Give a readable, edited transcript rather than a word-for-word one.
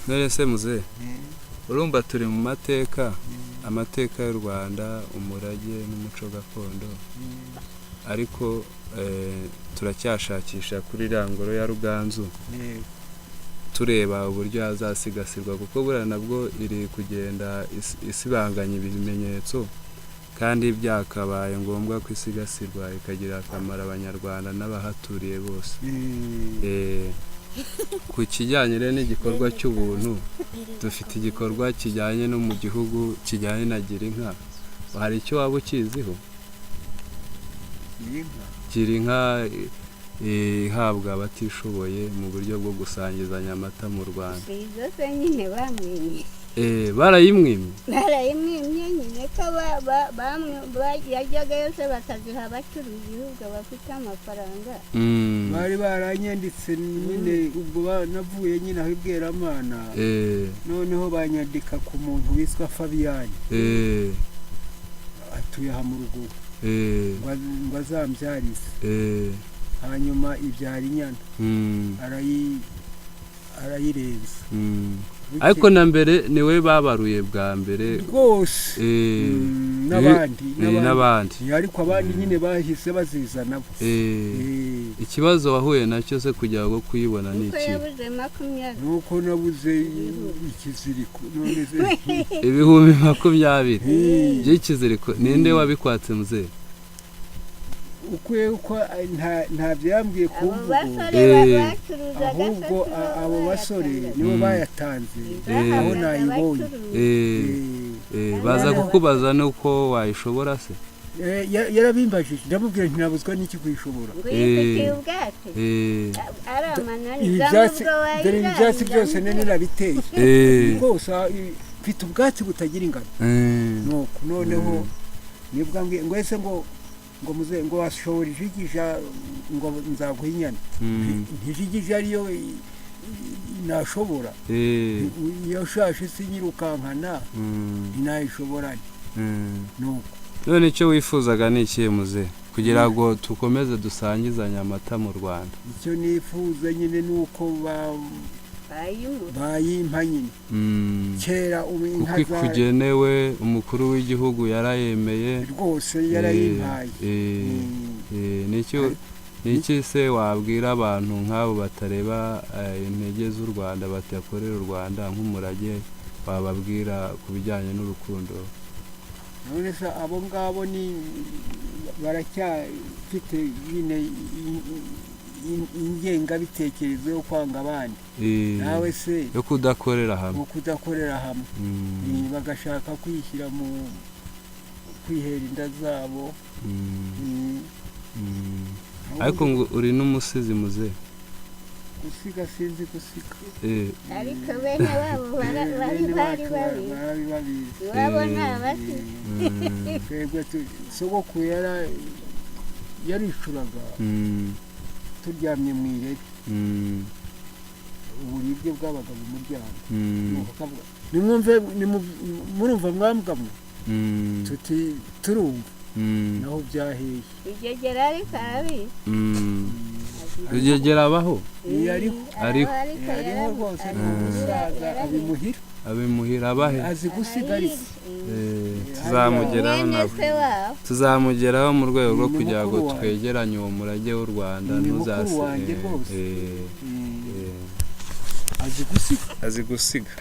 none se muze urumva turi mu mateka amateka y'u Rwanda umurage n'umuco gakondo ariko turacyashakisha kuri rangoro ya Ruganzu tureba uburyo azasigasirwa kuko burana nabwo iri kugenda isibanganya ibimenyetso kandi byakabaye ngombwa kwisigasirwa ikagira akamaro abanyarwanda n'abahaturiye bose ku kijyanye n'igikorwa cy'ubuntu dufite igikorwa kijyanye no mu gihugu kijyanye na Girinka hari icyo waba ukiziho Girinka ihabwa abatishoboye mu buryo bwo gusangizanya amata mu Rwanda zose nyine bamwimye barayimwimye nyine ko yajyaga yose bakaziha abacuruzi ahubwo bafite amafaranga bari baranyanditse nyine ubwo navuye nyine aho Ibweramana noneho banyandika ku muntu witwa Fabiyani atuye aha mu rugo ngo azambyarize hanyuma ibyara inyana arayirenza ariko na mbere niwe babaruye bwa mbere rwose n'abandi ariko abandi nyine bahise bazizana bo ikibazo wahuye nacyo se kugira ngo kuyibona ni iki nuko nabuze ikiziriko none ibihumbi 20 by'ikiziriko ninde wabikwatse muze uko nta byambwiye kumvugo ahubwo abo basore nibo bayatanze aho nayibonye baza kukubaza nuko wayishobora se yarabimbajije ndamubwira nti nabuzwa n'iki kuyishobora ibyatsi byose nene nabiteye rwose mfite ubwatsi butagira ingano nuko noneho nibwa ngo ese ngo muze ngo washobora ijigija ngo nzaguha inyana ntijigije ariyo nashobora iyo shashe sinyirukankana ntinayishobora nuko none icyo wifuzaga ni ikihe muze kugira ngo tukomeze dusangizanya amata mu Rwanda icyo nifuza nyine nuko bayimpa nyine kera uko ikugenewe umukuru w'igihugu yarayemeye rwose yarayimpaye niki se wabwira abantu nk'abo batareba intege z'u Rwanda batakorera u Rwanda nk'umurage bababwira ku bijyanye n'urukundo none se abo ngabo ni baracyafite nyine ingengabitekerezo yo kwanga abandi nawe se yo kudakorera hamwe bagashaka kwishyira mu kwihera inda zabo ariko ngo uri n'umusizi muze gusiga sinzi gusiga ariko bene wabo bari babizi wabo n'abasizi twebwe sogokuru yaricuraga turyamye mu irebe uburibwe bwabaga mu muryango murumva mwambwamwe tuti turumva naho byaheye igegera ariko arabizi igegera abaho ariho rwose n'umusaza abimuhira abahe azi gusigarisa tuzamugeraho mu rwego rwo kugira ngo twegeranye uwo murage w'u Rwanda ntuzasige azi gusiga